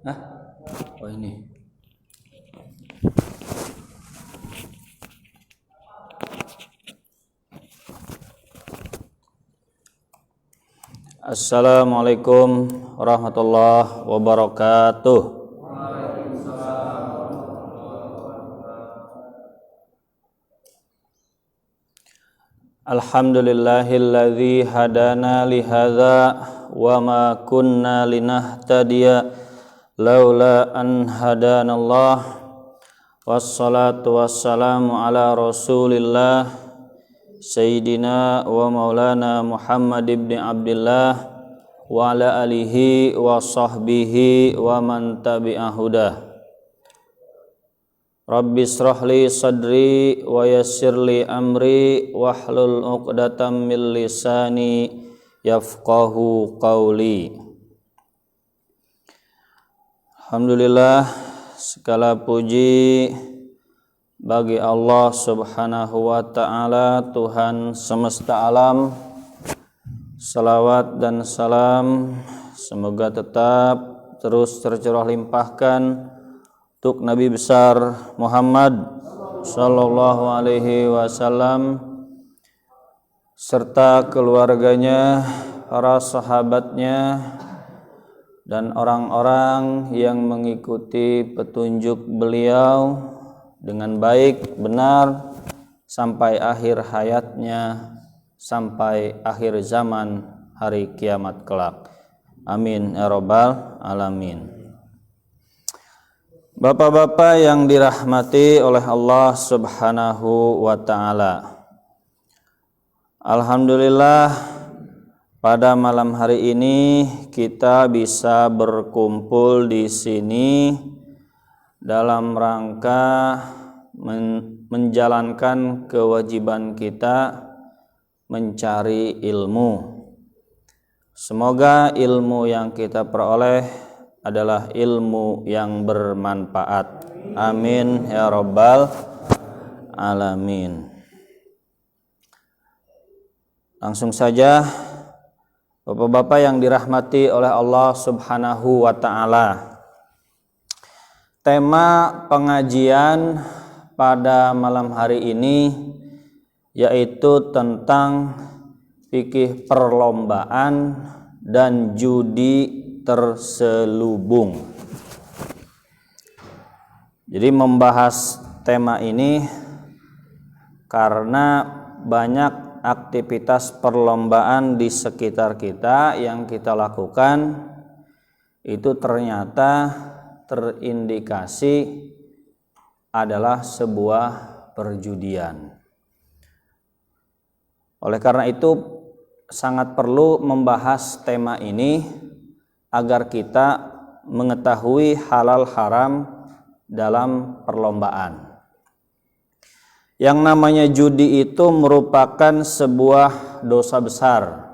Hah? Oh ini. Assalamualaikum warahmatullahi wabarakatuh. Alhamdulillahilladzi hadana lihadza wa ma kunna linahtadiya laula an hadanallah. Wassalatu wassalamu ala Rasulillah Sayyidina wa maulana Muhammad ibn Abdullah wa ala alihi wa sahbihi wa man tabi'ahudah. Rabbi israh li sadri wa yassir li amri wahlul 'uqdatam min lisani yafqahu qawli. Alhamdulillah, segala puji bagi Allah Subhanahu wa ta'ala, Tuhan semesta alam. Salawat dan salam semoga tetap terus tercurah limpahkan untuk Nabi besar Muhammad sallallahu alaihi wasallam serta keluarganya, para sahabatnya, dan orang-orang yang mengikuti petunjuk beliau dengan baik, benar sampai akhir hayatnya, sampai akhir zaman hari kiamat kelak. Amin ya rabbal alamin. Bapak-bapak yang dirahmati oleh Allah Subhanahu wa ta'ala, alhamdulillah pada malam hari ini kita bisa berkumpul di sini dalam rangka menjalankan kewajiban kita mencari ilmu. Semoga ilmu yang kita peroleh adalah ilmu yang bermanfaat. Amin ya rabbal alamin. Langsung saja, Bapak-bapak yang dirahmati oleh Allah Subhanahu wa ta'ala, tema pengajian pada malam hari ini yaitu tentang fikih perlombaan dan judi terselubung. Jadi membahas tema ini karena banyak aktivitas perlombaan di sekitar kita yang kita lakukan itu ternyata terindikasi adalah sebuah perjudian. Oleh karena itu sangat perlu membahas tema ini agar kita mengetahui halal haram dalam perlombaan. Yang namanya judi itu merupakan sebuah dosa besar.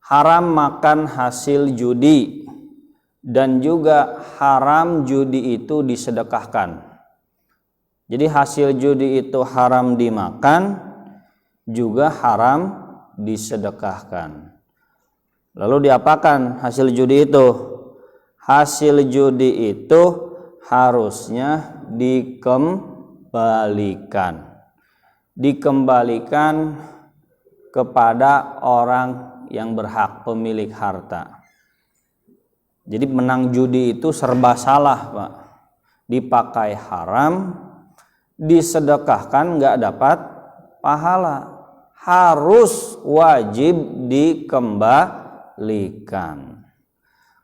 Haram makan hasil judi, dan juga haram judi itu disedekahkan. Jadi hasil judi itu haram dimakan, juga haram disedekahkan. Lalu diapakan hasil judi itu? Hasil judi itu harusnya dikembalikan kepada orang yang berhak, pemilik harta. Jadi menang judi itu serba salah, Pak. Dipakai haram, disedekahkan nggak dapat pahala. Harus wajib dikembalikan.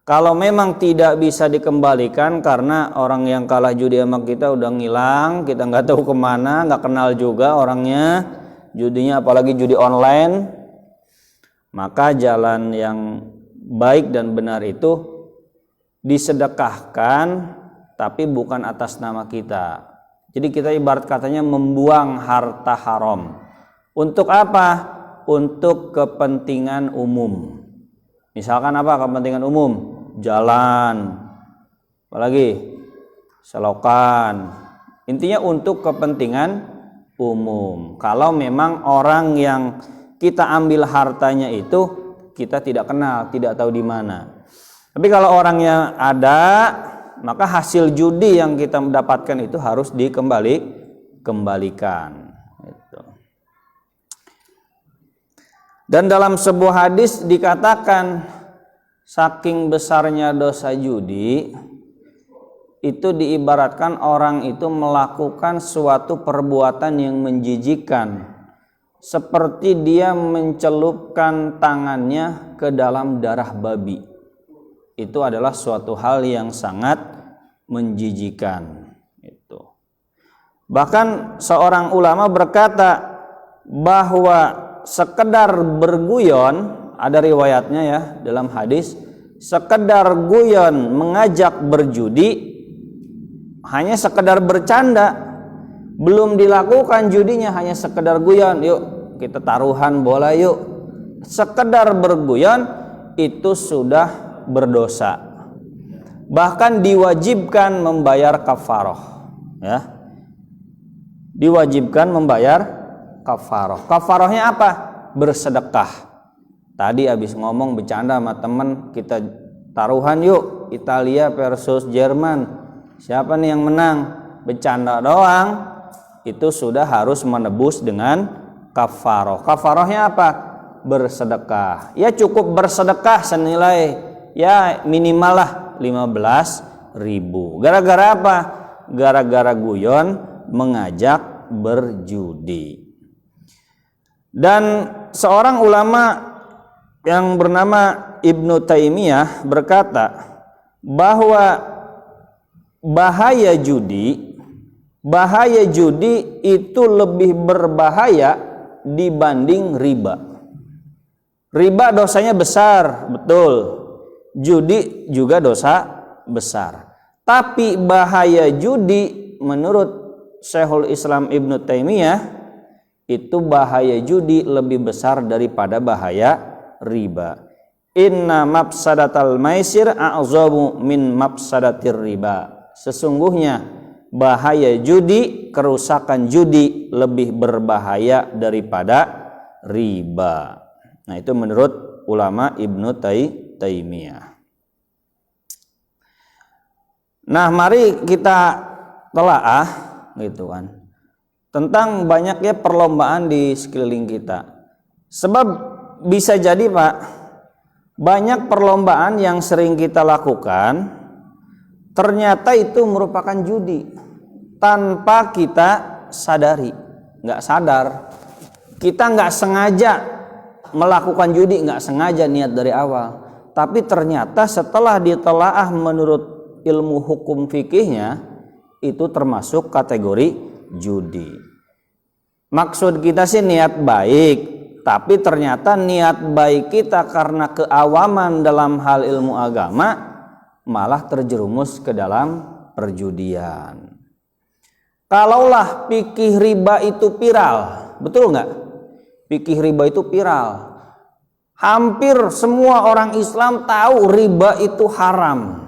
Kalau memang tidak bisa dikembalikan karena orang yang kalah judi sama kita udah ngilang, kita nggak tahu kemana, nggak kenal juga orangnya, judinya apalagi judi online, maka jalan yang baik dan benar itu disedekahkan, tapi bukan atas nama kita. Jadi kita ibarat katanya membuang harta haram. Untuk apa? Untuk kepentingan umum. Misalkan apa kepentingan umum? Jalan, apalagi selokan. Intinya untuk kepentingan umum. Kalau memang orang yang kita ambil hartanya itu kita tidak kenal, tidak tahu di mana. Tapi kalau orangnya ada, maka hasil judi yang kita mendapatkan itu harus dikembalikan. Gitu. Dan dalam sebuah hadis dikatakan saking besarnya dosa judi itu diibaratkan orang itu melakukan suatu perbuatan yang menjijikkan, seperti dia mencelupkan tangannya ke dalam darah babi. Itu adalah suatu hal yang sangat menjijikan. Itu. Bahkan seorang ulama berkata bahwa sekedar berguyon, ada riwayatnya ya dalam hadis, sekedar guyon mengajak berjudi, hanya sekedar bercanda, belum dilakukan judinya, hanya sekedar guyon, yuk kita taruhan bola yuk, sekedar berguyon itu sudah berdosa, bahkan diwajibkan membayar kafaroh, ya, diwajibkan membayar kafaroh. Kafarohnya apa? Bersedekah. Tadi habis ngomong bercanda sama temen, kita taruhan yuk Italia versus Jerman, siapa nih yang menang? Bercanda doang, itu sudah harus menebus dengan kafaroh. Kafarohnya apa? Bersedekah. Ya cukup bersedekah senilai ya minimal lah 15.000. Gara-gara apa? Gara-gara guyon mengajak berjudi. Dan seorang ulama yang bernama Ibnu Taimiyah berkata bahwa bahaya judi itu lebih berbahaya dibanding riba. Riba dosanya besar, betul. Judi juga dosa besar. Tapi bahaya judi menurut Syekhul Islam Ibnu Taimiyah itu bahaya judi lebih besar daripada bahaya riba. Inna mafsadatal maisir a'zamu min mafsadatir riba. Sesungguhnya bahaya judi, kerusakan judi lebih berbahaya daripada riba. Nah, itu menurut ulama Ibnu Taimiyah. Nah, mari kita telaah gitu kan, tentang banyaknya perlombaan di sekeliling kita. Sebab bisa jadi Pak, banyak perlombaan yang sering kita lakukan ternyata itu merupakan judi tanpa kita sadari, nggak sadar. Kita nggak sengaja melakukan judi, nggak sengaja niat dari awal. Tapi ternyata setelah ditelaah menurut ilmu hukum fikihnya itu termasuk kategori judi. Maksud kita sih niat baik, tapi ternyata niat baik kita karena keawaman dalam hal ilmu agama malah terjerumus ke dalam perjudian. Kalaulah fikih riba itu viral, betul nggak? Fikih riba itu viral. Hampir semua orang Islam tahu riba itu haram.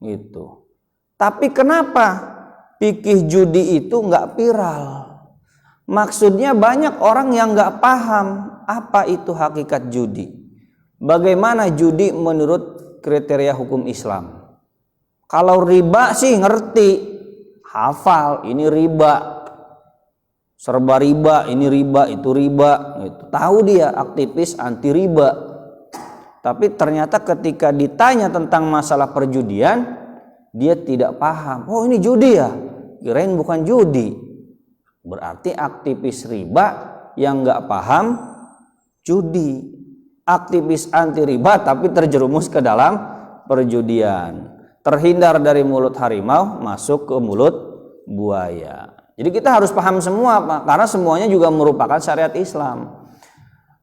Gitu. Tapi kenapa fikih judi itu nggak viral? Maksudnya banyak orang yang nggak paham apa itu hakikat judi. Bagaimana judi menurut kriteria hukum Islam? Kalau riba sih ngerti, hafal ini riba, serba riba, ini riba, itu riba, gitu. Tahu dia aktivis anti riba. Tapi ternyata ketika ditanya tentang masalah perjudian, dia tidak paham. Oh ini judi ya? Kirain bukan judi. Berarti aktivis riba yang nggak paham judi. Aktivis anti riba tapi terjerumus ke dalam perjudian. Terhindar dari mulut harimau, masuk ke mulut buaya. Jadi kita harus paham semua Pak, karena semuanya juga merupakan syariat Islam.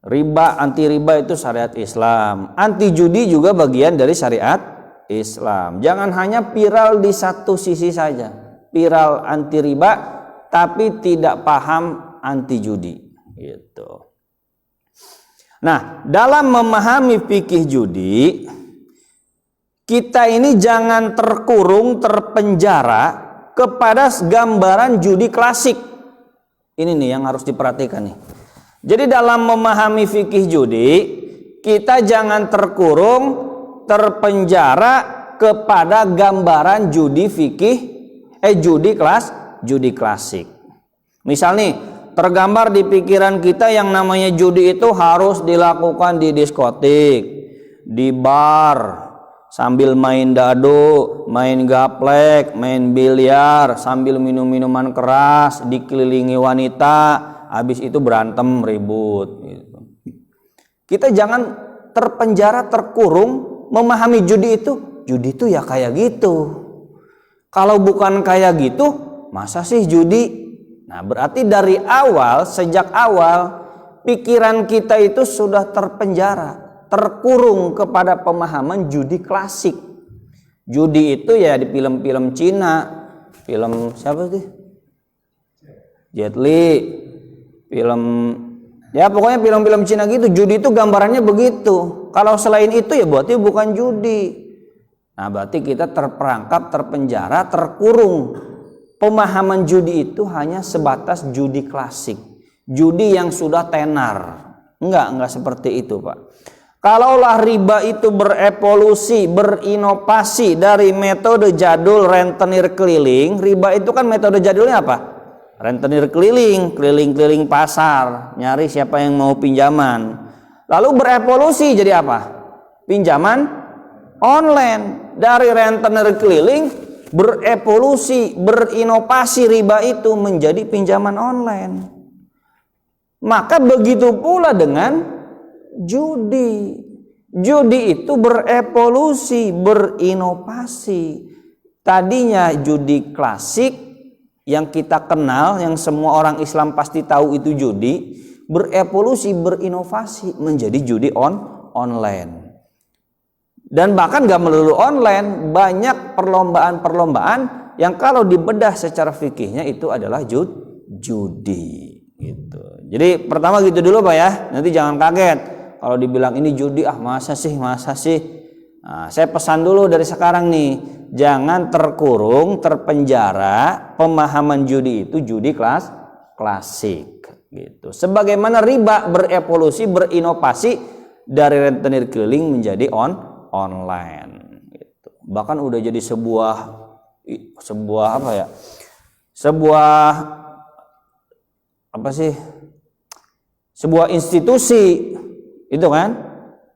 Riba, anti riba itu syariat Islam. Anti judi juga bagian dari syariat Islam. Jangan hanya viral di satu sisi saja. Viral anti riba tapi tidak paham anti judi. Gitu. Nah, dalam memahami fikih judi, kita ini jangan terkurung, terpenjara kepada gambaran judi klasik. Ini nih yang harus diperhatikan nih. Jadi dalam memahami fikih judi, kita jangan terkurung terpenjara kepada gambaran judi judi klasik. Misal nih, tergambar di pikiran kita yang namanya judi itu harus dilakukan di diskotik, di bar, sambil main dado, main gaplek, main biliar, sambil minum minuman keras, dikelilingi wanita, habis itu berantem ribut gitu. Kita jangan terpenjara, terkurung, memahami judi itu ya kayak gitu. Kalau bukan kayak gitu, masa sih judi? Nah, berarti dari awal, sejak awal pikiran kita itu sudah terpenjara, terkurung kepada pemahaman judi klasik. Judi itu ya di film-film Cina, film siapa sih? Jet Li, film ya pokoknya film-film Cina gitu. Judi itu gambarannya begitu. Kalau selain itu ya berarti bukan judi. Nah, berarti kita terperangkap, terpenjara, terkurung. Pemahaman judi itu hanya sebatas judi klasik, judi yang sudah tenar. Enggak seperti itu, Pak. Kalaulah riba itu berevolusi, berinovasi dari metode jadul rentenir keliling. Riba itu kan metode jadulnya apa? Rentenir keliling, keliling-keliling pasar, nyari siapa yang mau pinjaman. Lalu berevolusi jadi apa? Pinjaman online. Dari rentenir keliling berevolusi, berinovasi riba itu menjadi pinjaman online. Maka begitu pula dengan judi. Judi itu berevolusi, berinovasi. Tadinya judi klasik yang kita kenal, yang semua orang Islam pasti tahu itu judi, berevolusi, berinovasi menjadi judi online. Dan bahkan gak melulu online, banyak perlombaan-perlombaan yang kalau dibedah secara fikihnya itu adalah judi gitu. Jadi pertama gitu dulu Pak ya, nanti jangan kaget kalau dibilang ini judi, masa sih. Nah, saya pesan dulu dari sekarang nih, jangan terkurung, terpenjara pemahaman judi itu judi klasik gitu. Sebagaimana riba berevolusi, berinovasi dari rentenir keliling menjadi online gitu. Bahkan udah jadi sebuah apa ya? Sebuah institusi itu kan,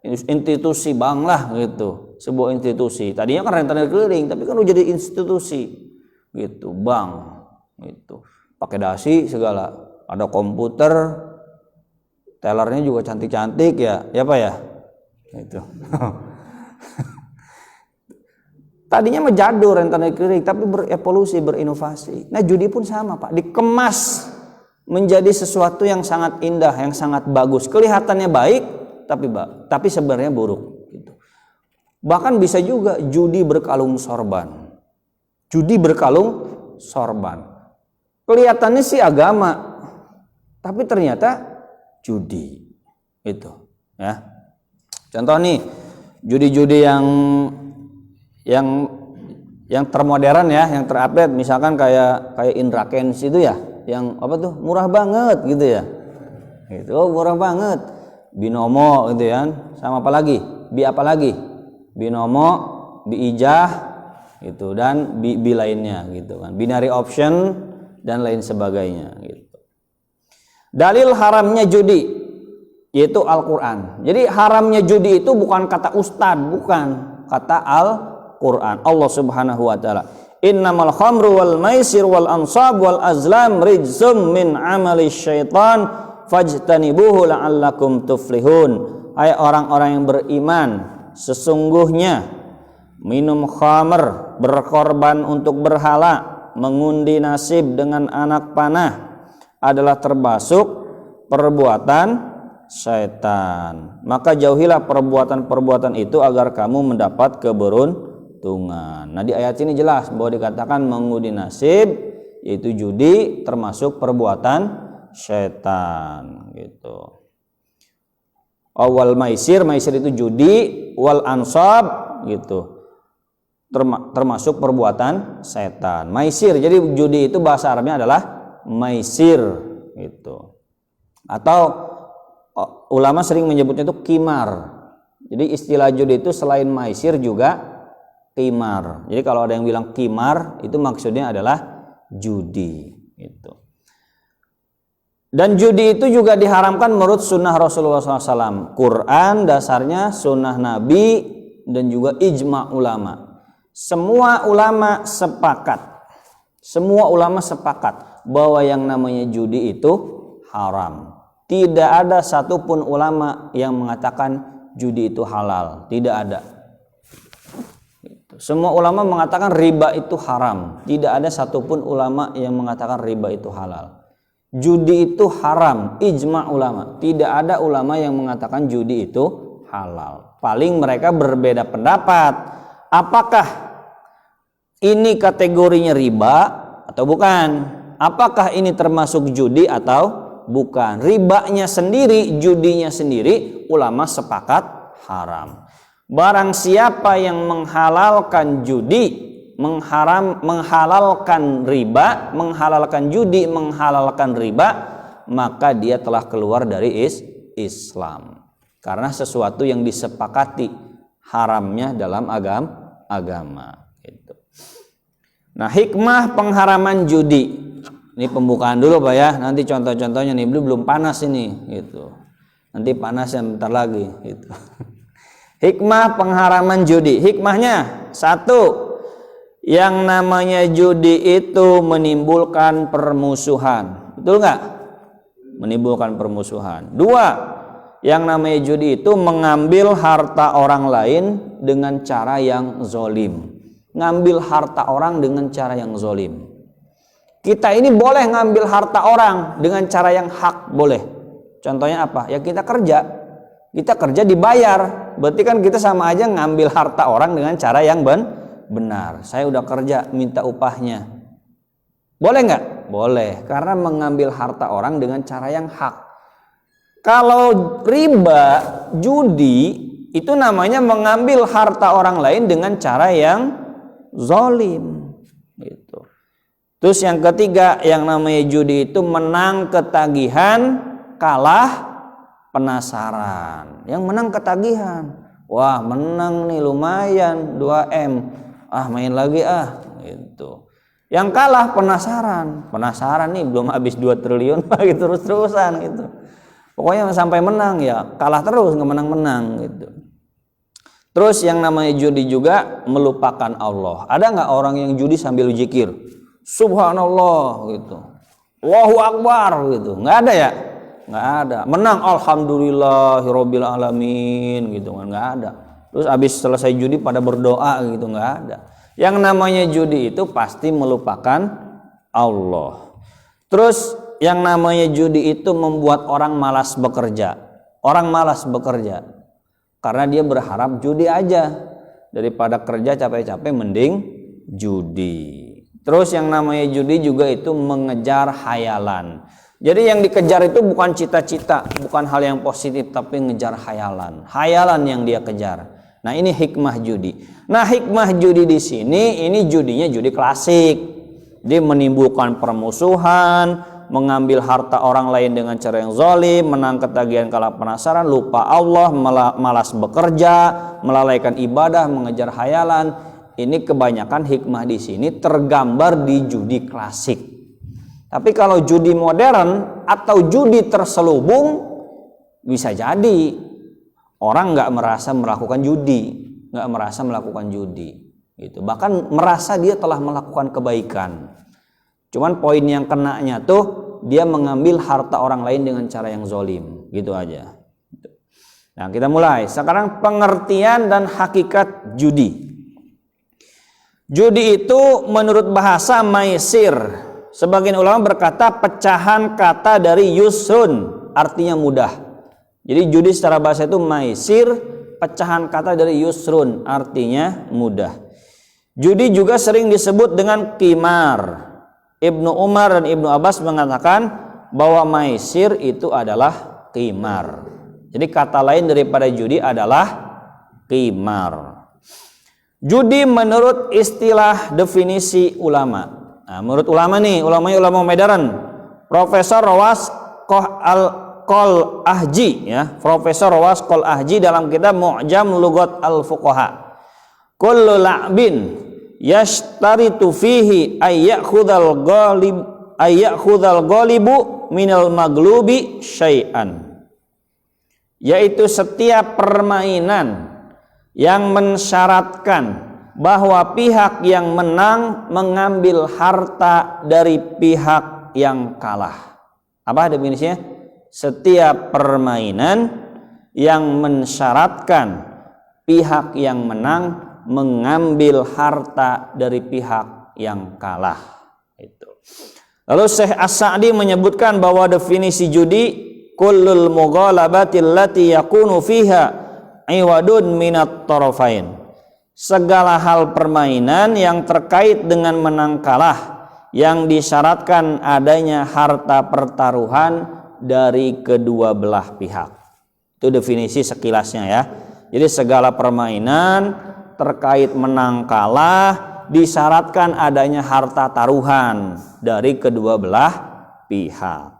institusi bank lah gitu, sebuah institusi. Tadinya kan rentenir keliling, tapi kan udah jadi institusi gitu, bank gitu, pakai dasi segala, ada komputer, tellernya juga cantik-cantik ya Pak ya, gitu. Tadinya jadul rentenir keliling, tapi berevolusi, berinovasi. Nah judi pun sama Pak, dikemas menjadi sesuatu yang sangat indah, yang sangat bagus, kelihatannya baik, tapi sebenarnya buruk gitu. Bahkan bisa juga judi berkalung sorban. Judi berkalung sorban. Kelihatannya sih agama, tapi ternyata judi. Itu, ya. Contoh nih, judi-judi yang termodern ya, yang terupdate, misalkan kayak Indra Kents itu ya, yang apa tuh murah banget gitu ya. Itu murah banget. Binomo gitu ya, sama apa lagi? Binomo, Biijah gitu, dan bi lainnya gitu kan. Binary option dan lain sebagainya gitu. Dalil haramnya judi yaitu Al-Qur'an. Jadi haramnya judi itu bukan kata ustad, bukan, kata Al-Qur'an. Allah Subhanahu wa taala, innamal khamru wal maisir wal ansab wal azlam rijzum min amali syaitan fajtanibuhu la'allakum tuflihun. Hai orang-orang yang beriman, sesungguhnya minum khamr, berkorban untuk berhala, mengundi nasib dengan anak panah adalah termasuk perbuatan syaitan. Maka jauhilah perbuatan-perbuatan itu agar kamu mendapat keberuntungan. Nah di ayat ini jelas bahwa dikatakan mengundi nasib yaitu judi termasuk perbuatan syaitan gitu. Awal maisir itu judi, wal ansab gitu, termasuk perbuatan setan. Maisir, jadi judi itu bahasa Arabnya adalah maisir gitu. Atau ulama sering menyebutnya itu kimar. Jadi istilah judi itu selain maisir juga qimar. Jadi kalau ada yang bilang qimar itu maksudnya adalah judi itu. Dan judi itu juga diharamkan menurut sunnah Rasulullah SAW. Quran dasarnya, sunnah Nabi, dan juga ijma ulama. Semua ulama sepakat bahwa yang namanya judi itu haram. Tidak ada satupun ulama yang mengatakan judi itu halal, tidak ada. Semua ulama mengatakan riba itu haram. Tidak ada satupun ulama yang mengatakan riba itu halal. Judi itu haram, ijma ulama. Tidak ada ulama yang mengatakan judi itu halal. Paling mereka berbeda pendapat. Apakah ini kategorinya riba atau bukan? Apakah ini termasuk judi atau bukan? Ribanya sendiri, judinya sendiri, ulama sepakat haram. Barang siapa yang menghalalkan judi, menghalalkan riba, menghalalkan judi, menghalalkan riba, maka dia telah keluar dari Islam. Karena sesuatu yang disepakati haramnya dalam agama. Gitu. Nah, hikmah pengharaman judi. Ini pembukaan dulu Pak ya. Nanti contoh-contohnya nih belum panas ini. Gitu. Nanti panas yang bentar lagi. Gitu. Hikmah pengharaman judi. Hikmahnya, 1, yang namanya judi itu menimbulkan permusuhan. Betul nggak? Menimbulkan permusuhan. 2, yang namanya judi itu mengambil harta orang lain dengan cara yang zolim. Ngambil harta orang dengan cara yang zolim. Kita ini boleh ngambil harta orang dengan cara yang hak, boleh. Contohnya apa? Ya kita kerja dibayar. Berarti kan kita sama aja ngambil harta orang dengan cara yang benar. Saya udah kerja, minta upahnya. Boleh nggak? Boleh, karena mengambil harta orang dengan cara yang hak. Kalau riba, judi, itu namanya mengambil harta orang lain dengan cara yang zalim. Gitu. Terus yang ketiga, yang namanya judi itu menang ketagihan, kalah penasaran. Yang menang ketagihan. Wah, menang nih lumayan 2M. Ah, main lagi gitu. Yang kalah penasaran. Penasaran nih belum habis 2 triliun gitu terus-terusan gitu. Pokoknya sampai menang ya, kalah terus, nggak menang-menang gitu. Terus yang namanya judi juga melupakan Allah. Ada nggak orang yang judi sambil zikir? Subhanallah gitu. Allahu Akbar gitu. Nggak ada ya? Nggak ada. Menang alhamdulillahirabbil alamin gitu kan, nggak ada. Terus habis selesai judi pada berdoa gitu, nggak ada. Yang namanya judi itu pasti melupakan Allah. Terus yang namanya judi itu membuat orang malas bekerja. Orang malas bekerja karena dia berharap judi aja. Daripada kerja capek-capek mending judi. Terus yang namanya judi juga itu mengejar hayalan. Jadi yang dikejar itu bukan cita-cita, bukan hal yang positif, tapi ngejar hayalan. Hayalan yang dia kejar. Nah, ini hikmah judi. Nah, hikmah judi di sini, ini judinya judi klasik. Dia menimbulkan permusuhan, mengambil harta orang lain dengan cara yang zalim, menang ketagihan kalah penasaran, lupa Allah, malas bekerja, melalaikan ibadah, mengejar hayalan. Ini kebanyakan hikmah di sini tergambar di judi klasik. Tapi kalau judi modern atau judi terselubung, bisa jadi orang nggak merasa melakukan judi, gitu. Bahkan merasa dia telah melakukan kebaikan. Cuman poin yang kenanya tuh dia mengambil harta orang lain dengan cara yang zalim, gitu aja. Nah, kita mulai. Sekarang pengertian dan hakikat judi. Judi itu menurut bahasa maisir. Sebagian ulama berkata pecahan kata dari yusrun, artinya mudah. Jadi judi secara bahasa itu maisir, pecahan kata dari yusrun, artinya mudah. Judi juga sering disebut dengan qimar. Ibnu Umar dan Ibnu Abbas mengatakan bahwa maisir itu adalah qimar. Jadi kata lain daripada judi adalah qimar. Judi menurut istilah definisi ulama. Nah, menurut ulama nih, ulama modern, Profesor Rawas Qoh Qol Ahji, ya, Profesor Was Qol Ahji dalam kitab Mu'jam Lughat al-Fuqaha. Kullu la'bin yashtaritu fihi ayyakhudhal ghalibu minal maglubi syai'an. Yaitu setiap permainan yang mensyaratkan bahwa pihak yang menang mengambil harta dari pihak yang kalah. Apa definisinya? Setiap permainan yang mensyaratkan pihak yang menang mengambil harta dari pihak yang kalah. Itu. Lalu Syekh As-Sa'di menyebutkan bahwa definisi judi kullul mughalabati allati yakunu fiha iwadun minat tarafain. Segala hal permainan yang terkait dengan menang kalah yang disyaratkan adanya harta pertaruhan dari kedua belah pihak. Itu definisi sekilasnya, ya. Jadi segala permainan terkait menang kalah disyaratkan adanya harta taruhan dari kedua belah pihak.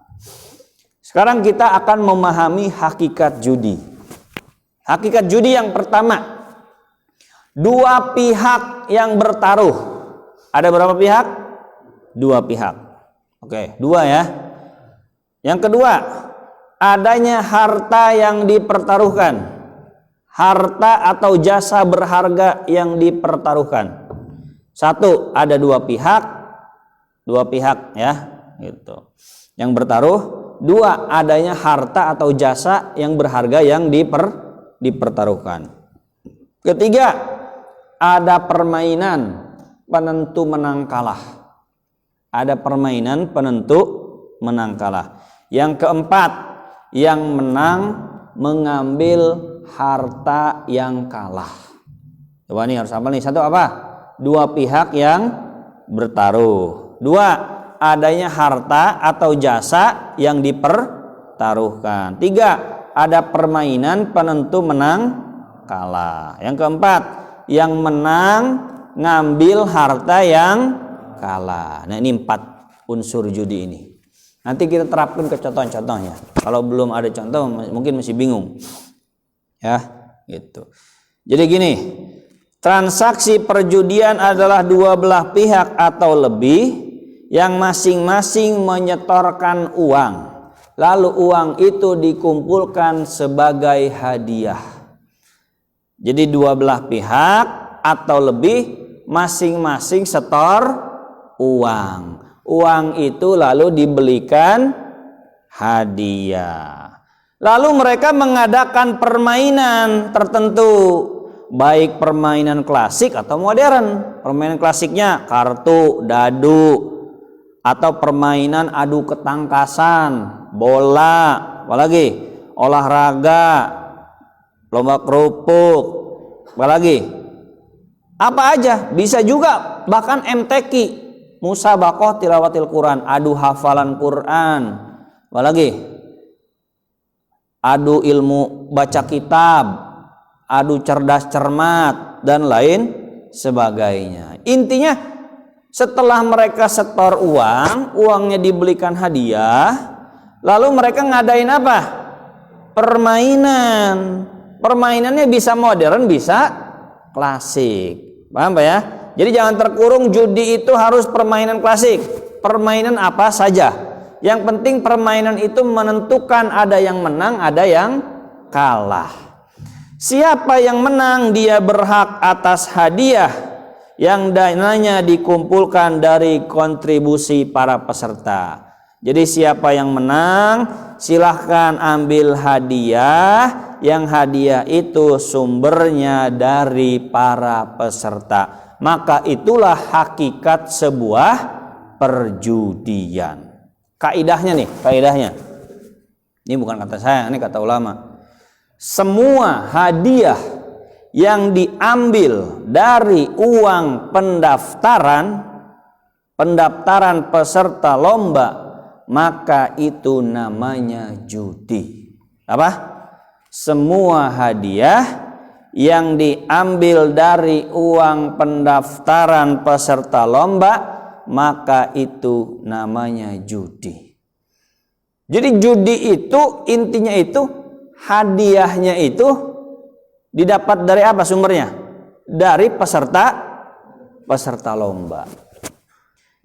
Sekarang kita akan memahami hakikat judi. Hakikat judi yang pertama, dua pihak yang bertaruh. Ada berapa pihak? Dua pihak. Oke, dua, ya. Yang kedua, adanya harta yang dipertaruhkan. Harta atau jasa berharga yang dipertaruhkan. Satu, ada dua pihak, ya, gitu. Yang bertaruh. Dua, adanya harta atau jasa yang berharga yang dipertaruhkan. Ketiga, ada permainan penentu menang kalah. Ada permainan penentu menang kalah. Yang keempat, yang menang mengambil harta yang kalah. Coba nih harus apa nih? Satu apa? Dua pihak yang bertaruh. Dua, adanya harta atau jasa yang dipertaruhkan. Tiga, ada permainan penentu menang kalah. Yang keempat, yang menang ngambil harta yang kalah. Nah, ini 4 unsur judi ini. Nanti kita terapkan ke contoh-contohnya. Kalau belum ada contoh mungkin masih bingung. Ya, gitu. Jadi gini, transaksi perjudian adalah dua belah pihak atau lebih yang masing-masing menyetorkan uang. Lalu uang itu dikumpulkan sebagai hadiah. Jadi dua belah pihak atau lebih masing-masing setor uang. Uang itu lalu dibelikan hadiah. Lalu mereka mengadakan permainan tertentu, baik permainan klasik atau modern. Permainan klasiknya kartu, dadu, atau permainan adu ketangkasan, bola, apalagi olahraga, lomba kerupuk, apalagi apa aja, bisa juga bahkan MTQ, musabaqah tilawatil Quran, adu hafalan Quran, apalagi adu ilmu baca kitab, adu cerdas cermat, dan lain sebagainya. Intinya setelah mereka setor uang, uangnya dibelikan hadiah, lalu mereka ngadain apa? Permainan. Permainannya bisa modern, bisa klasik. Paham Pak ya? Jadi jangan terkurung judi itu harus permainan klasik. Permainan apa saja. Yang penting permainan itu menentukan ada yang menang, ada yang kalah. Siapa yang menang dia berhak atas hadiah yang dananya dikumpulkan dari kontribusi para peserta. Jadi siapa yang menang silahkan ambil hadiah, yang hadiah itu sumbernya dari para peserta. Maka itulah hakikat sebuah perjudian. Kaidahnya nih, kaidahnya. Ini bukan kata saya, ini kata ulama. Semua hadiah yang diambil dari uang pendaftaran peserta lomba, maka itu namanya judi. Apa? Semua hadiah yang diambil dari uang pendaftaran peserta lomba, maka itu namanya judi. Jadi judi itu intinya itu hadiahnya itu didapat dari apa sumbernya? Dari peserta lomba.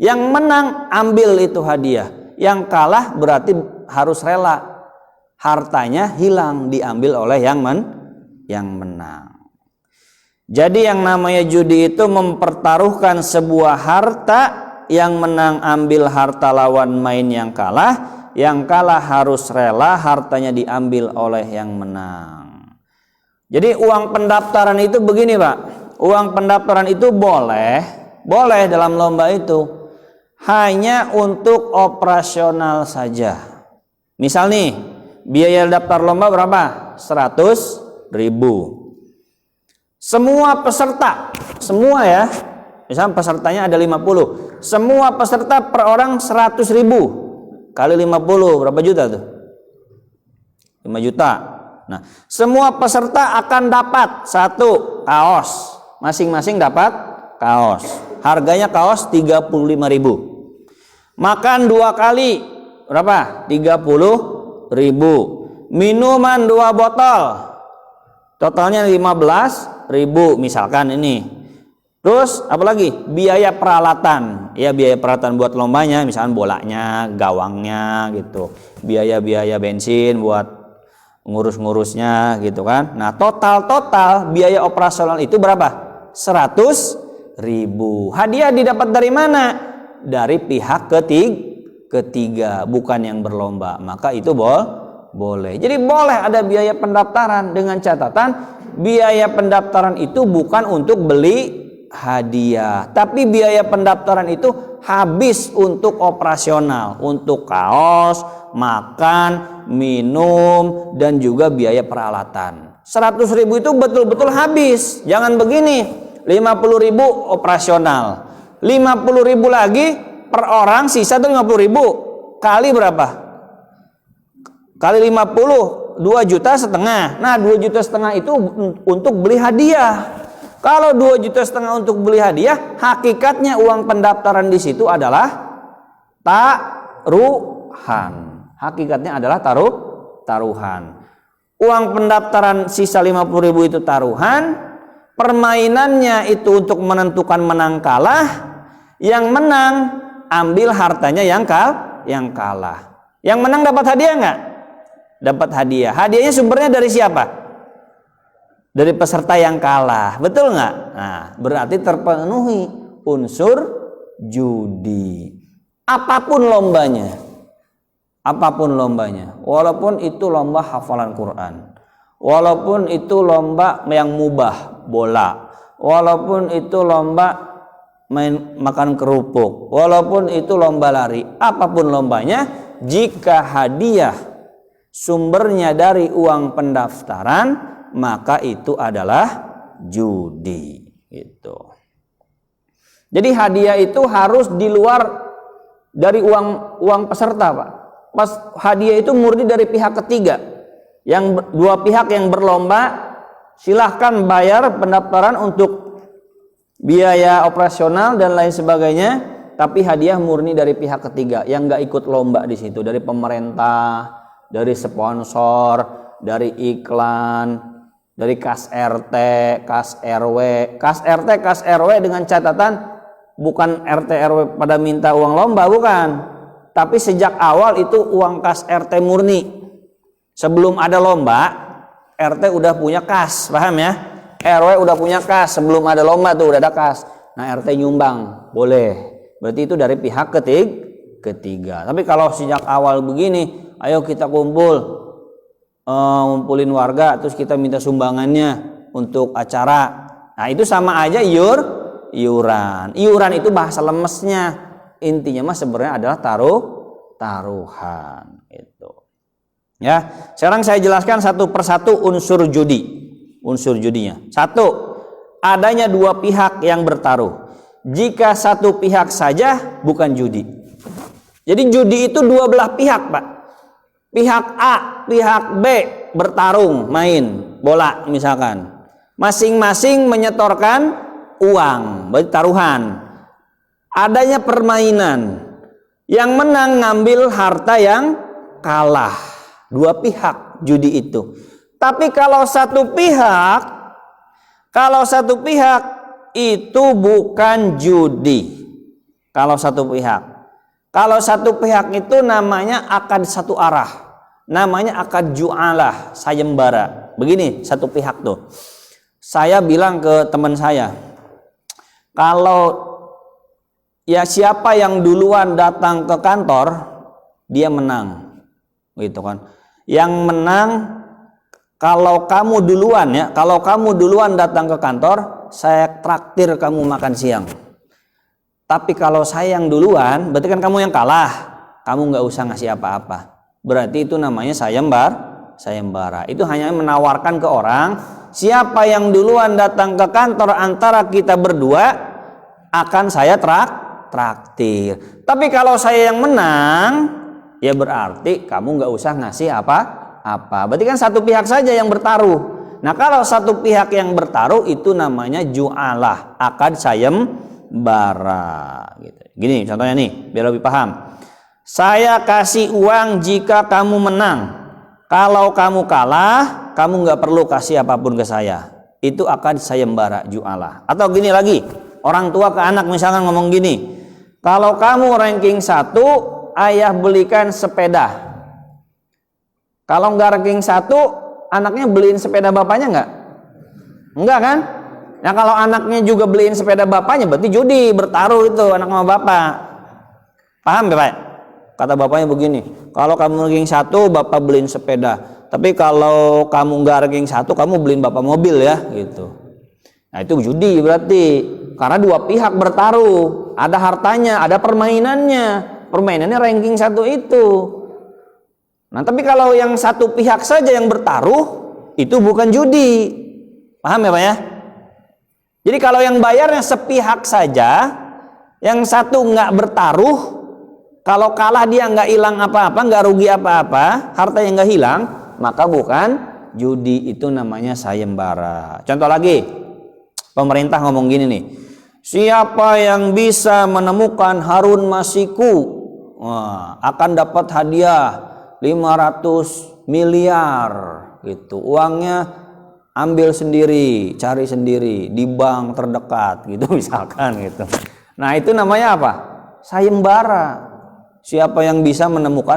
Yang menang ambil itu hadiah, yang kalah berarti harus rela hartanya hilang diambil oleh yang menang. Jadi yang namanya judi itu mempertaruhkan sebuah harta, yang menang ambil harta lawan main yang kalah harus rela hartanya diambil oleh yang menang. Jadi uang pendaftaran itu begini Pak, uang pendaftaran itu boleh dalam lomba itu hanya untuk operasional saja. Misal nih, biaya daftar lomba berapa? 100.000. Semua peserta, semua ya, misalnya pesertanya ada 50, semua peserta per orang 100.000 kali 50 berapa juta tuh? 5 juta. Nah, semua peserta akan dapat satu kaos, masing-masing dapat kaos. Harganya kaos 35.000. Makan 2 kali berapa? 30.000. Minuman 2 botol. Totalnya 15.000 misalkan ini. Terus apalagi? Biaya peralatan. Ya biaya peralatan buat lombanya, misalkan bolanya, gawangnya gitu. Biaya bensin buat ngurus-ngurusnya gitu kan. Nah, total biaya operasional itu berapa? 100.000. Hadiah didapat dari mana? Dari pihak ketiga, bukan yang berlomba. Maka itu boleh. Jadi boleh ada biaya pendaftaran dengan catatan biaya pendaftaran itu bukan untuk beli hadiah, tapi biaya pendaftaran itu habis untuk operasional, untuk kaos, makan, minum, dan juga biaya peralatan. 100.000 itu betul-betul habis. Jangan begini, 50.000 operasional, 50.000 lagi per orang, sisa tuh 50.000 kali berapa? Kali 50, 2,5 juta. Nah, 2,5 juta itu untuk beli hadiah. Kalau 2,5 juta untuk beli hadiah, hakikatnya uang pendaftaran di situ adalah taruhan. Hakikatnya adalah taruhan. Uang pendaftaran sisa 50.000 itu taruhan. Permainannya itu untuk menentukan menang kalah. Yang menang ambil hartanya yang kalah. Yang menang dapat hadiah enggak? Dapat hadiah. Hadiahnya sumbernya dari siapa? Dari peserta yang kalah. Betul enggak? Nah, berarti terpenuhi unsur judi. Apapun lombanya. Walaupun itu lomba hafalan Quran. Walaupun itu lomba yang mubah, bola. Walaupun itu lomba makan kerupuk, walaupun itu lomba lari, apapun lombanya, jika hadiah sumbernya dari uang pendaftaran, maka itu adalah judi. Gitu. Jadi hadiah itu harus di luar dari uang peserta, Pak. Pas hadiah itu murni dari pihak ketiga. Yang dua pihak yang berlomba silahkan bayar pendaftaran untuk biaya operasional dan lain sebagainya, tapi hadiah murni dari pihak ketiga yang nggak ikut lomba di situ, dari pemerintah, dari sponsor, dari iklan, dari kas RT, kas RW, kas RT, kas RW dengan catatan bukan RT RW pada minta uang lomba, bukan, tapi sejak awal itu uang kas RT murni. Sebelum ada lomba, RT udah punya kas, paham ya? RW udah punya kas, sebelum ada lomba tuh udah ada kas. Nah, RT nyumbang, boleh. Berarti itu dari pihak ketiga. Tapi kalau sejak awal begini, ayo kita ngumpulin warga, terus kita minta sumbangannya untuk acara. Nah, itu sama aja iuran. Iuran itu bahasa lemesnya. Intinya mah sebenarnya adalah taruhan. Itu. Ya, sekarang saya jelaskan satu persatu unsur judi. Unsur judinya. 1. Adanya dua pihak yang bertaruh. Jika satu pihak saja bukan judi. Jadi judi itu dua belah pihak, Pak. Pihak A, pihak B bertarung main bola misalkan. Masing-masing menyetorkan uang, berarti taruhan. Adanya permainan. Yang menang ngambil harta yang kalah. Dua pihak judi itu. Tapi kalau satu pihak itu bukan judi. Kalau satu pihak itu namanya akad satu arah. Namanya akad ju'alah, sayembara. Begini satu pihak tuh. Saya bilang ke teman saya, kalau ya siapa yang duluan datang ke kantor, dia menang. Gitu kan. Yang menang kalau kamu duluan datang ke kantor, saya traktir kamu makan siang. Tapi kalau saya yang duluan, berarti kan kamu yang kalah. Kamu nggak usah ngasih apa-apa. Berarti itu namanya sayembara. Itu hanya menawarkan ke orang, siapa yang duluan datang ke kantor antara kita berdua, akan saya traktir. Tapi kalau saya yang menang, ya berarti kamu nggak usah ngasih apa-apa. Berarti kan satu pihak saja yang bertaruh. Nah kalau satu pihak yang bertaruh itu namanya ju'alah, akad sayembara. Gitu. Gini contohnya nih, biar lebih paham. Saya kasih uang jika kamu menang. Kalau kamu kalah, kamu nggak perlu kasih apapun ke saya. Itu akad sayembara, ju'alah. Atau gini lagi, orang tua ke anak misalkan ngomong gini, kalau kamu ranking 1, ayah belikan sepeda. Kalau nggak ranking 1, anaknya beliin sepeda bapaknya nggak? Enggak kan? Nah kalau anaknya juga beliin sepeda bapaknya, berarti judi, bertaruh itu anak sama bapak. Paham ya Pak? Kata bapaknya begini, kalau kamu ranking 1, bapak beliin sepeda. Tapi kalau kamu nggak ranking 1, kamu beliin bapak mobil ya, gitu. Nah itu judi berarti, karena dua pihak bertaruh, ada hartanya, ada permainannya ranking 1 itu. Nah tapi kalau yang satu pihak saja yang bertaruh, itu bukan judi. Paham ya Pak ya? Jadi kalau yang bayarnya sepihak saja, yang satu nggak bertaruh, kalau kalah dia nggak hilang apa-apa, nggak rugi apa-apa, hartanya nggak hilang, maka bukan judi, itu namanya sayembara. Contoh lagi, pemerintah ngomong gini nih, siapa yang bisa menemukan Harun Masiku akan dapat hadiah 500 miliar gitu. Uangnya ambil sendiri, cari sendiri di bank terdekat gitu misalkan gitu. Nah, itu namanya apa? Sayembara. Siapa yang bisa menemukan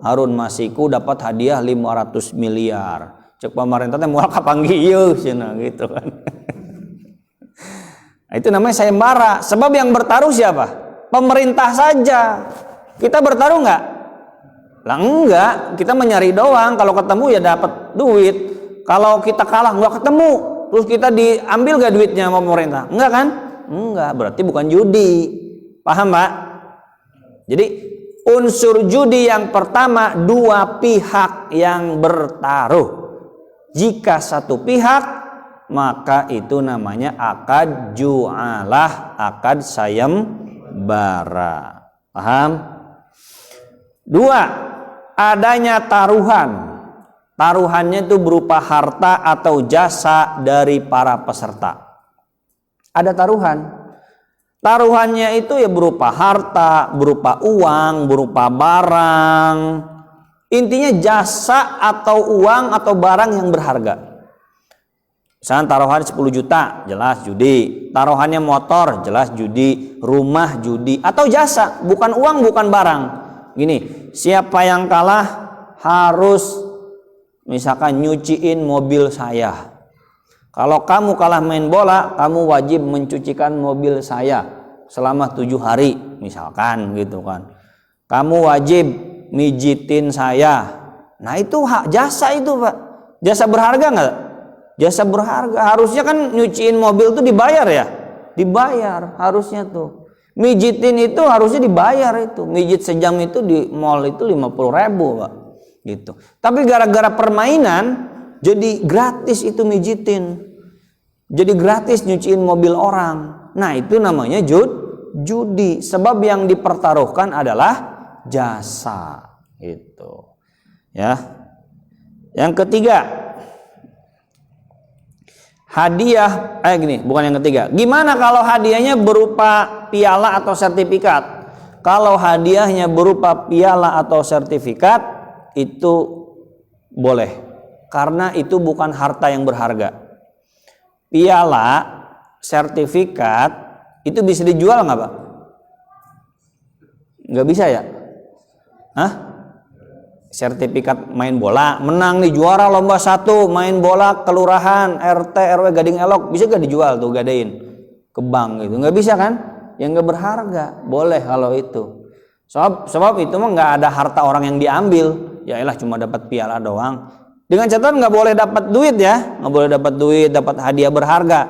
Harun Masiku dapat hadiah 500 miliar. Cek pemerintah teh moal kapanggih cenah gitu kan. Nah, itu namanya sayembara. Sebab yang bertaruh siapa? Pemerintah saja. Kita bertaruh nggak? Lah enggak, kita menyari doang. Kalau ketemu ya dapat duit. Kalau kita kalah nggak ketemu, terus kita diambil gak duitnya sama pemerintah? Enggak kan? Enggak, berarti bukan judi. Paham Pak? Jadi unsur judi yang pertama, dua pihak yang bertaruh. Jika satu pihak, maka itu namanya akad ju'alah, akad sayembara. Paham? Dua, adanya taruhan. Taruhannya itu berupa harta atau jasa dari para peserta. Ada taruhan. Taruhannya itu ya berupa harta, berupa uang, berupa barang. Intinya jasa atau uang atau barang yang berharga. Misalnya taruhan 10 juta, jelas judi. Taruhannya motor, jelas judi. Rumah judi. Atau jasa, bukan uang, bukan barang. Gini, siapa yang kalah harus misalkan nyuciin mobil saya. Kalau kamu kalah main bola, kamu wajib mencucikan mobil saya selama 7 hari misalkan gitu kan. Kamu wajib mijitin saya. Nah itu hak jasa itu Pak. Jasa berharga nggak? Jasa berharga. Harusnya kan nyuciin mobil itu dibayar ya. Dibayar harusnya tuh. Mijitin itu harusnya dibayar itu. Mijit sejam itu di mall itu 50.000 Pak. Gitu. Tapi gara-gara permainan jadi gratis itu mijitin. Jadi gratis nyuciin mobil orang. Nah, itu namanya judi. Sebab yang dipertaruhkan adalah jasa. Itu. Ya. Yang ketiga, hadiah, bukan yang ketiga. Gimana kalau hadiahnya berupa piala atau sertifikat? Kalau hadiahnya berupa piala atau sertifikat itu boleh, karena itu bukan harta yang berharga. Piala, sertifikat itu bisa dijual nggak Pak? Nggak bisa ya? Hah? Sertifikat main bola, menang nih juara lomba 1 main bola kelurahan, RT, RW Gading Elok, bisa gak dijual tuh, gadein ke bank gitu? Nggak bisa kan? Yang nggak berharga boleh kalau itu. Sebab itu mah nggak ada harta orang yang diambil. Ya elah cuma dapat piala doang. Dengan catatan nggak boleh dapat duit ya, nggak boleh dapat duit, dapat hadiah berharga.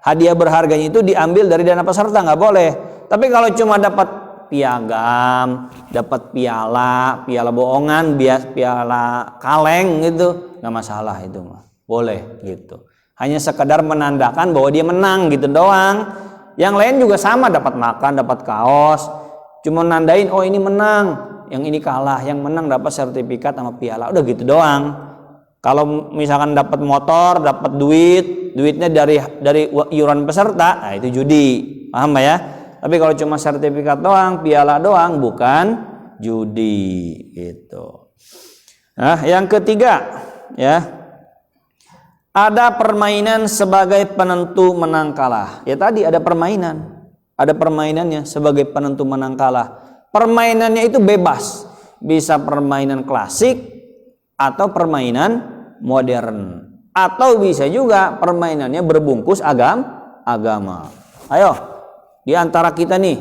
Hadiah berharganya itu diambil dari dana peserta, nggak boleh. Tapi kalau cuma dapat piagam, dapat piala bohongan, piala kaleng gitu, nggak masalah itu mah, boleh gitu. Hanya sekedar menandakan bahwa dia menang gitu doang. Yang lain juga sama, dapat makan, dapat kaos, cuma nandain oh ini menang, yang ini kalah, yang menang dapat sertifikat sama piala, udah gitu doang. Kalau misalkan dapat motor, dapat duitnya dari iuran peserta, nah itu judi, paham ya? Tapi kalau cuma sertifikat doang, piala doang, bukan judi gitu. Nah, yang ketiga ya, ada permainan sebagai penentu menang kalah. Ya tadi ada permainan, ada permainannya sebagai penentu menang kalah. Permainannya itu bebas, bisa permainan klasik atau permainan modern, atau bisa juga permainannya berbungkus agama. Ayo, di antara kita nih,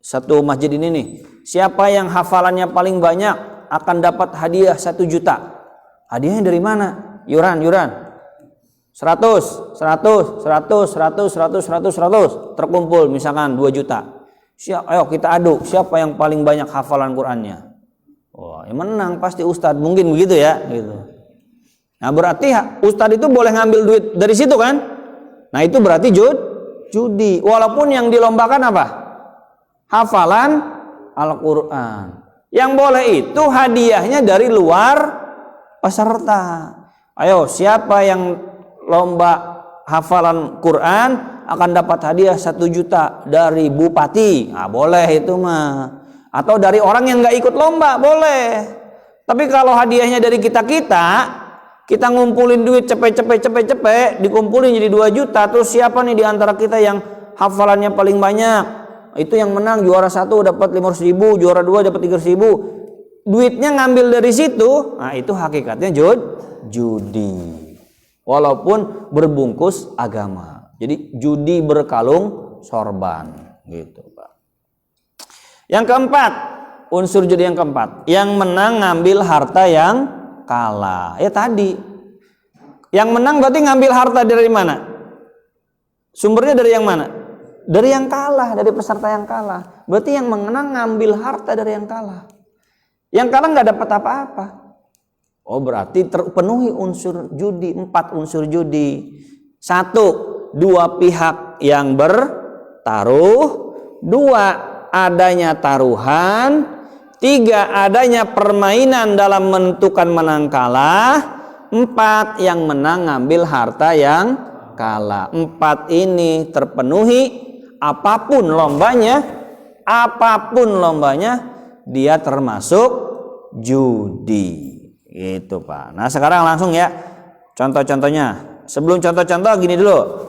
satu masjid ini nih, siapa yang hafalannya paling banyak akan dapat hadiah 1 juta. Hadiahnya dari mana? Yuran 100 terkumpul misalkan 2 juta. Ayo kita adu siapa yang paling banyak hafalan Qur'annya. Wah, yang menang pasti Ustadz, mungkin begitu ya gitu. Nah, berarti Ustadz itu boleh ngambil duit dari situ kan? Nah, itu berarti judi. Walaupun yang dilombakan apa? Hafalan Al-Qur'an. Yang boleh itu hadiahnya dari luar peserta. Ayo, siapa yang lomba hafalan Quran akan dapat hadiah 1 juta dari bupati. Nah, boleh itu mah. Atau dari orang yang nggak ikut lomba, boleh. Tapi kalau hadiahnya dari kita ngumpulin duit cepet, dikumpulin jadi 2 juta, terus siapa nih di antara kita yang hafalannya paling banyak? Itu yang menang, juara 1 dapat 500.000, juara 2 dapat 300.000. Duitnya ngambil dari situ. Nah, itu hakikatnya judi. Walaupun berbungkus agama. Jadi judi berkalung sorban gitu, Pak. Yang keempat, unsur judi yang keempat, yang menang ngambil harta yang kalah. Ya tadi. Yang menang berarti ngambil harta dari mana? Sumbernya dari yang mana? Dari yang kalah, dari peserta yang kalah. Berarti yang menang ngambil harta dari yang kalah. Yang kalah nggak dapat apa-apa. Oh, berarti terpenuhi unsur judi, 4 unsur judi. 1, 2 pihak yang bertaruh. 2, adanya taruhan. 3, adanya permainan dalam menentukan menang kalah. 4, yang menang ngambil harta yang kalah. 4 ini terpenuhi, apapun lombanya, dia termasuk judi. Gitu, Pak. Nah, sekarang langsung ya contoh-contohnya. Sebelum contoh-contoh gini dulu.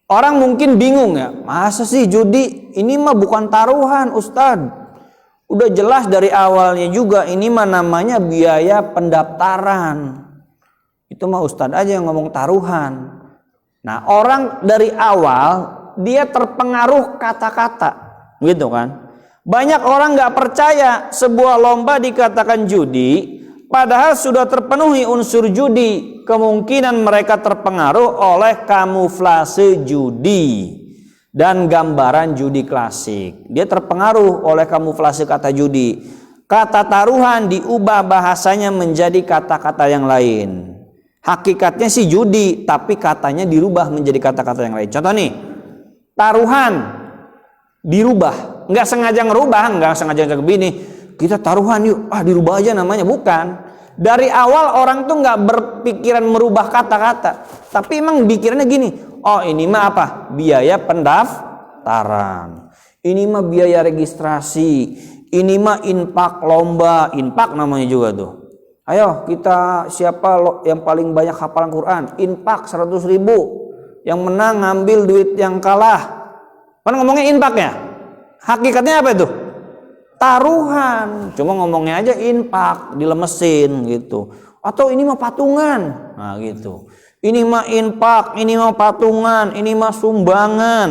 Orang mungkin bingung ya, masa sih judi? Ini mah bukan taruhan, Ustadz. Udah jelas dari awalnya juga ini mah namanya biaya pendaftaran. Itu mah Ustadz aja yang ngomong taruhan. Nah, orang dari awal dia terpengaruh kata-kata, gitu kan? Banyak orang nggak percaya sebuah lomba dikatakan judi. Padahal sudah terpenuhi unsur judi, kemungkinan mereka terpengaruh oleh kamuflase judi dan gambaran judi klasik. Dia terpengaruh oleh kamuflase kata judi. Kata taruhan diubah bahasanya menjadi kata-kata yang lain. Hakikatnya sih judi, tapi katanya dirubah menjadi kata-kata yang lain. Contoh nih, taruhan dirubah, nggak sengaja begini. Kita taruhan yuk, dirubah aja namanya. Bukan. Dari awal orang tuh nggak berpikiran merubah kata-kata, tapi emang pikirannya gini, oh ini mah apa? Biaya pendaftaran. Ini mah biaya registrasi, ini mah infak lomba, infak namanya juga tuh. Ayo kita siapa yang paling banyak hafalan Quran, infak 100.000. Yang menang ngambil duit yang kalah. Kan ngomongnya infak ya? Hakikatnya apa itu? Taruhan. Cuma ngomongnya aja infak, dilemesin gitu. Atau ini mah patungan. Nah gitu. Ini mah infak, ini mah patungan, ini mah sumbangan.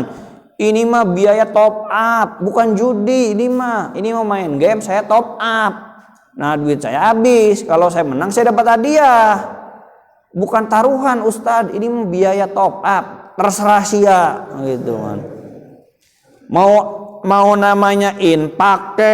Ini mah biaya top up, bukan judi. Ini mah main game saya top up. Nah duit saya habis. Kalau saya menang saya dapat hadiah. Bukan taruhan Ustadz, ini mah biaya top up. Terserah sia gitu kan. Mau namanya infak ke,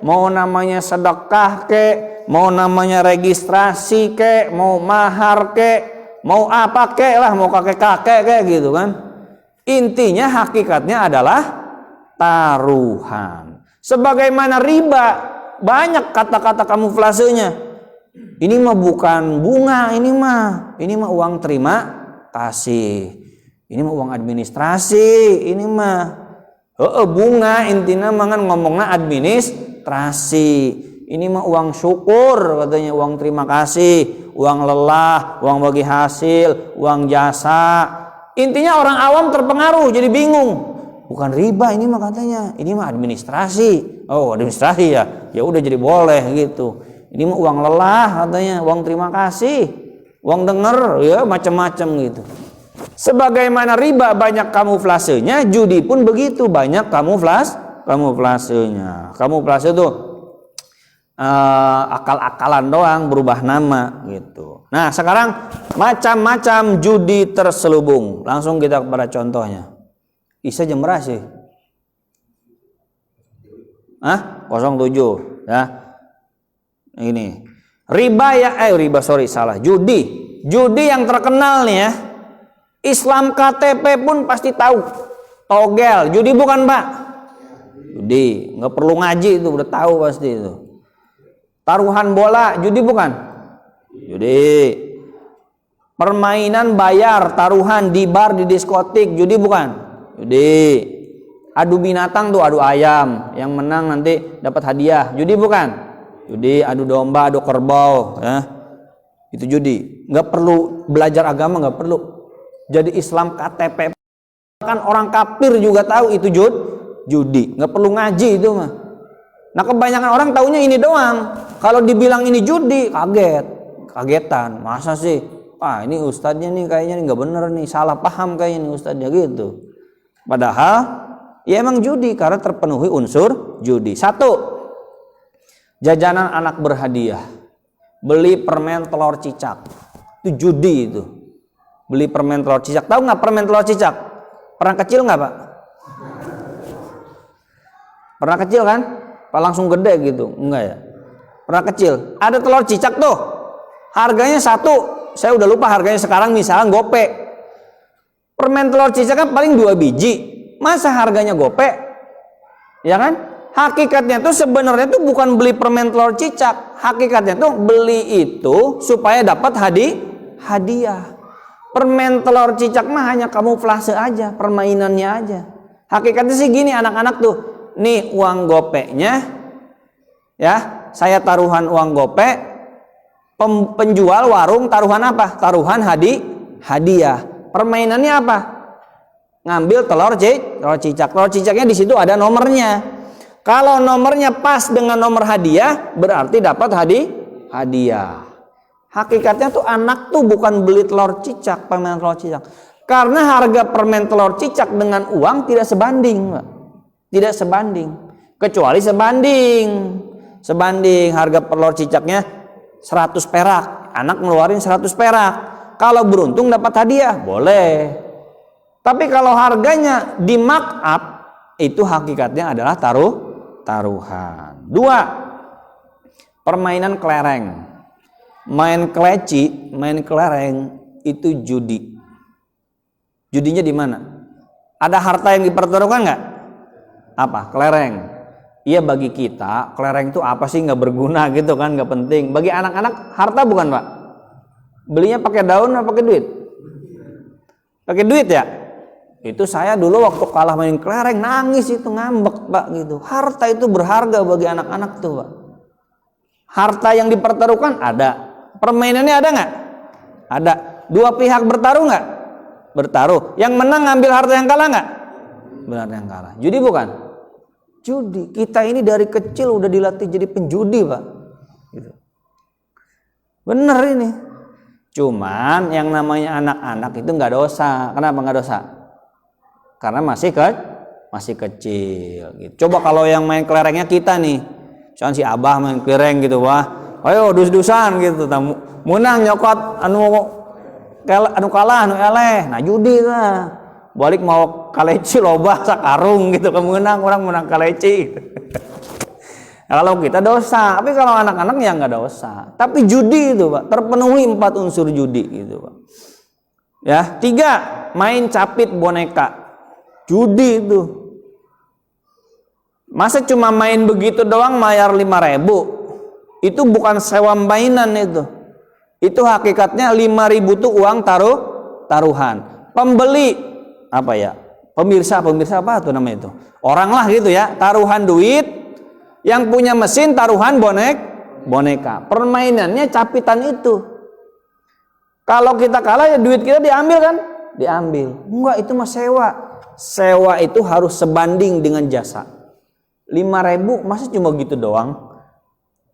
mau namanya sedekah ke, mau namanya registrasi ke, mau mahar ke, mau apa ke lah, mau kakek-kakek ke gitu kan. Intinya hakikatnya adalah taruhan. Sebagaimana riba, banyak kata-kata kamuflasenya. Ini mah bukan bunga, ini mah uang terima kasih. Ini mah uang administrasi, ini mah bunga, intinya mangan ngomongnya administrasi. Ini mah uang syukur katanya, uang terima kasih, uang lelah, uang bagi hasil, uang jasa. Intinya orang awam terpengaruh jadi bingung. Bukan riba ini mah katanya, ini mah administrasi. Oh administrasi ya, ya udah jadi boleh gitu. Ini mah uang lelah katanya, uang terima kasih, uang denger ya macam-macam gitu. Sebagaimana riba banyak kamuflasenya, judi pun begitu banyak kamuflasenya. Kamuflase itu akal-akalan doang, berubah nama gitu. Nah sekarang macam-macam judi terselubung. Langsung kita kepada contohnya. Isa jam berapa sih? 07 ya. Ini judi yang terkenal nih ya. Islam KTP pun pasti tahu. Togel, judi bukan Pak? Judi, nggak perlu ngaji itu udah tahu pasti itu. Taruhan bola, judi bukan? Judi. Permainan bayar, taruhan di bar, di diskotik, judi bukan? Judi. Adu binatang tuh, adu ayam, yang menang nanti dapat hadiah, judi bukan? Judi. Adu domba, adu kerbau, ya. Itu judi. Nggak perlu belajar agama, nggak perlu. Jadi Islam KTP kan orang kafir juga tahu itu judi, nggak perlu ngaji itu mah. Nah kebanyakan orang taunya ini doang. Kalau dibilang ini judi kagetan. Masa sih? Ini ustadznya nih kayaknya nggak bener nih, salah paham kayaknya nih ustadznya gitu. Padahal ya emang judi karena terpenuhi unsur judi. 1. Jajanan anak berhadiah, beli permen telur cicak, itu judi itu. Beli permen telur cicak. Tahu nggak permen telur cicak? Pernah kecil nggak Pak? Pernah kecil kan? Pak langsung gede gitu? Enggak ya? Pernah kecil. Ada telur cicak tuh. Harganya 1. Saya udah lupa harganya sekarang, misalnya gope. Permen telur cicak kan paling 2 biji. Masa harganya gope? Ya kan? Hakikatnya tuh sebenarnya tuh bukan beli permen telur cicak. Hakikatnya tuh beli itu supaya dapat hadiah. Permen telur cicak mah hanya kamuflase aja, permainannya aja. Hakikatnya sih gini anak-anak tuh. Nih uang gopeknya, ya saya taruhan uang gope. Penjual warung taruhan apa? Taruhan hadiah. Permainannya apa? Ngambil telur cicak. Telur cicaknya di situ ada nomornya. Kalau nomornya pas dengan nomor hadiah, berarti dapat hadiah. Hakikatnya tuh anak tuh bukan beli telur cicak, permen telur cicak. Karena harga permen telur cicak dengan uang tidak sebanding, Pak. Tidak sebanding. Kecuali sebanding harga telur cicaknya 100 perak, anak ngeluarin 100 perak. Kalau beruntung dapat hadiah, boleh. Tapi kalau harganya di markup, itu hakikatnya adalah taruhan. 2. Permainan kelereng. Main keleci, main kelereng itu judi. Judinya di mana? Ada harta yang dipertaruhkan nggak? Apa? Kelereng. Iya bagi kita, kelereng itu apa sih, nggak berguna gitu kan, nggak penting. Bagi anak-anak harta bukan Pak? Belinya pakai daun atau pakai duit? Pakai duit ya? Itu saya dulu waktu kalah main kelereng nangis itu, ngambek Pak gitu. Harta itu berharga bagi anak-anak tuh Pak. Harta yang dipertaruhkan ada, permainannya ada nggak? Ada. Dua pihak bertaruh nggak? Bertaruh. Yang menang ngambil harta yang kalah nggak? Benar, yang kalah. Judi bukan? Judi. Kita ini dari kecil udah dilatih jadi penjudi Pak. Gitu. Bener ini. Cuman yang namanya anak-anak itu nggak dosa. Kenapa nggak dosa? Karena masih kecil. Gitu. Coba kalau yang main kelerengnya kita nih, misalnya si Abah main kelereng gitu, wah, ayo dus-dusan gitu, menang nyokot anu kalah anu eleh, nah judi lah, balik mau kaleci loba sakarung gitu, kemenang orang menang kaleci. Nah, kalau kita dosa, tapi kalau anak-anak ya nggak dosa. Tapi judi itu Pak, terpenuhi 4 unsur judi gitu Pak. Ya, 3, main capit boneka. Judi itu. Masa cuma main begitu doang bayar 5.000? Itu bukan sewa mainan itu. Itu hakikatnya 5.000 tuh uang taruhan. Pembeli apa ya? Pemirsa apa tuh namanya itu? Orang lah gitu ya, taruhan duit. Yang punya mesin taruhan boneka. Permainannya capitan itu. Kalau kita kalah ya duit kita diambil kan? Diambil. Enggak, itu mah sewa. Sewa itu harus sebanding dengan jasa. 5.000 masa cuma gitu doang?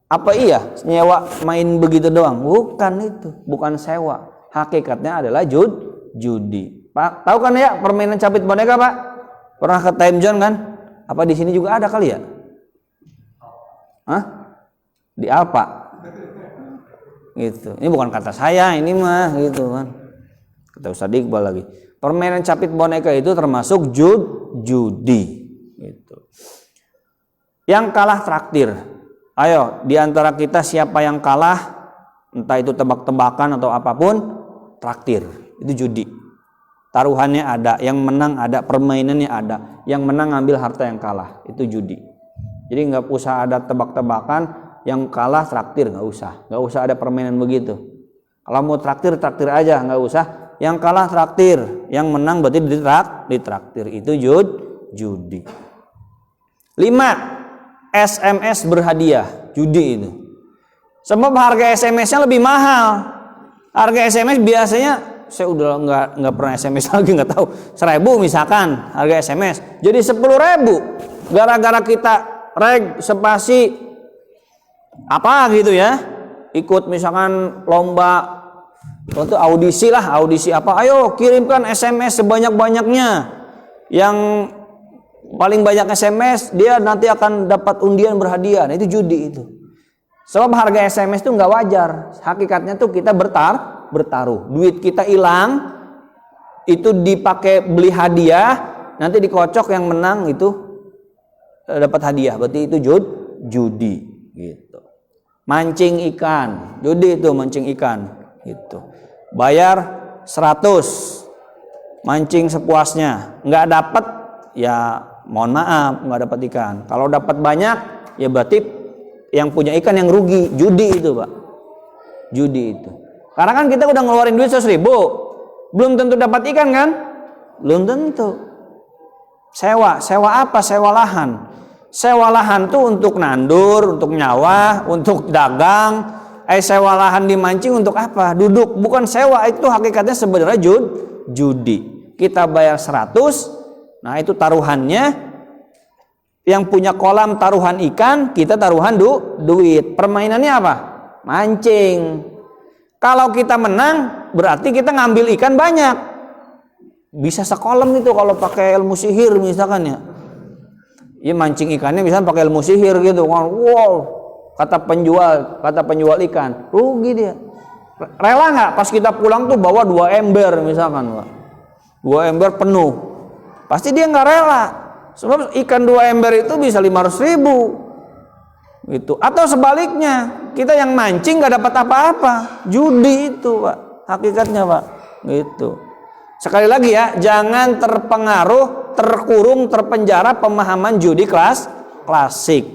Apa iya nyewa main begitu doang? Bukan itu, bukan sewa. Hakikatnya adalah judi. Pak, tahu kan ya permainan capit boneka Pak? Pernah ke Time Zone kan? Apa di sini juga ada kali ya? Hah? Di Alpa. Gitu. Ini bukan kata saya, ini mah gitu kan. Kata Ustaz Iqbal lagi. Permainan capit boneka itu termasuk judi. Gitu. Yang kalah traktir. Ayo, di antara kita siapa yang kalah, entah itu tebak-tebakan atau apapun, traktir. Itu judi. Taruhannya ada, yang menang ada, permainannya ada. Yang menang ngambil harta yang kalah. Itu judi. Jadi nggak usah ada tebak-tebakan, yang kalah traktir, nggak usah ada permainan begitu. Kalau mau traktir aja, nggak usah. Yang kalah traktir, yang menang berarti ditraktir. Itu judi. 5, SMS berhadiah, judi itu. Sebab harga SMS-nya lebih mahal. Harga SMS biasanya saya udah nggak pernah SMS lagi, nggak tahu. 1.000 misalkan harga SMS, jadi 10.000. Gara-gara kita reg spasi apa gitu ya, ikut misalkan lomba waktu audisi apa, ayo kirimkan SMS sebanyak-banyaknya, yang paling banyak SMS dia nanti akan dapat undian berhadiah. Nah, itu judi itu. Sebab harga SMS itu nggak wajar. Hakikatnya tuh kita bertaruh. Duit kita hilang, itu dipakai beli hadiah, nanti dikocok yang menang itu dapat hadiah. Berarti itu judi gitu. Mancing ikan, judi itu mancing ikan gitu. Bayar 100, mancing sepuasnya, nggak dapat ya mohon maaf, nggak dapat ikan. Kalau dapat banyak ya berarti yang punya ikan yang rugi. Judi itu Pak, judi itu. Karena kan kita udah ngeluarin duit 100.000, belum tentu dapat ikan kan? Belum tentu. Sewa apa? Sewa lahan. Sewa lahan tuh untuk nandur, untuk nyawa, untuk dagang. Sewa lahan dimancing untuk apa? Duduk. Bukan sewa, itu hakikatnya sebenarnya judi. Kita bayar 100, nah itu taruhannya. Yang punya kolam taruhan ikan, kita taruhan duit. Permainannya apa? Mancing. Kalau kita menang, berarti kita ngambil ikan banyak. Bisa sekolam itu kalau pakai ilmu sihir misalkan ya. Ya mancing ikannya misalnya pakai ilmu sihir gitu. Wow, kata penjual ikan, rugi dia. Rela nggak pas kita pulang tuh bawa 2 ember misalkan Pak. 2 ember penuh. Pasti dia nggak rela. Sebab ikan 2 ember itu bisa 500.000 gitu. Atau sebaliknya, kita yang mancing nggak dapat apa-apa. Judi itu Pak, hakikatnya Pak gitu. Sekali lagi ya, jangan terkurung, terpenjara pemahaman judi klasik.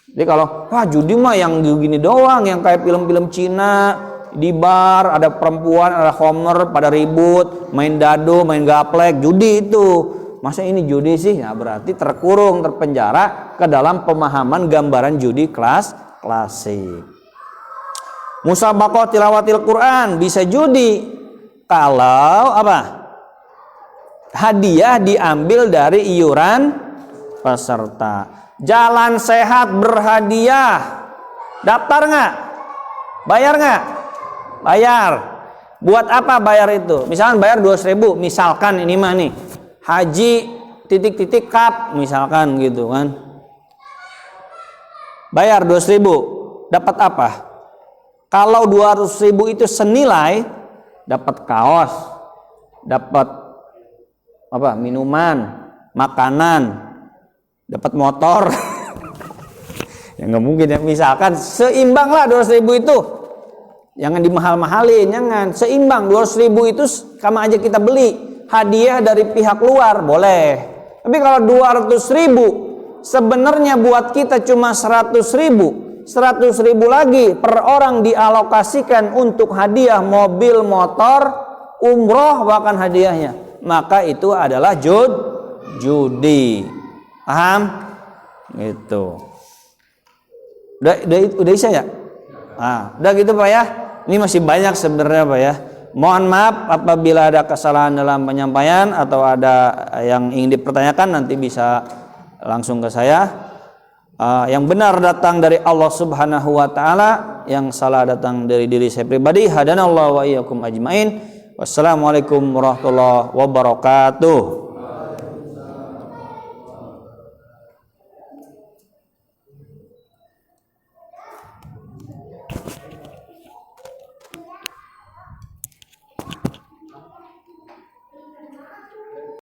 Jadi kalau wah judi mah yang gini doang, yang kayak film-film Cina, di bar, ada perempuan, ada homer pada ribut, main dado, main gaplek, judi itu. Masa ini judi sih? Ya berarti terkurung, terpenjara ke dalam pemahaman gambaran judi klasik. Musabaqah tilawatil Quran bisa judi kalau apa? Hadiah diambil dari iuran peserta. Jalan sehat berhadiah. Daftar nggak? Bayar nggak? Bayar. Buat apa bayar itu? Misalkan bayar 200.000, misalkan ini mah nih haji titik-titik kap misalkan gitu kan. Bayar 200.000, dapat apa? Kalau 200.000 itu senilai, dapat kaos, dapat apa? Minuman, makanan, dapat motor. Ya nggak mungkin ya. Misalkan seimbang lah 200.000 itu, jangan dimahal-mahalin, jangan. Seimbang 200.000 itu sama aja kita beli hadiah dari pihak luar, boleh. Tapi kalau 200.000 sebenarnya buat kita cuma 100.000 lagi per orang dialokasikan untuk hadiah mobil, motor, umroh bahkan hadiahnya, maka itu adalah judi. Paham? Gitu. Udah bisa ya? Udah gitu Pak ya. Ini masih banyak sebenarnya Pak ya. Mohon maaf apabila ada kesalahan dalam penyampaian atau ada yang ingin dipertanyakan, nanti bisa langsung ke saya. Yang benar datang dari Allah Subhanahu wa taala, yang salah datang dari diri saya pribadi. Hadanallahu wa iyyakum ajmain. Wassalamualaikum warahmatullahi wabarakatuh.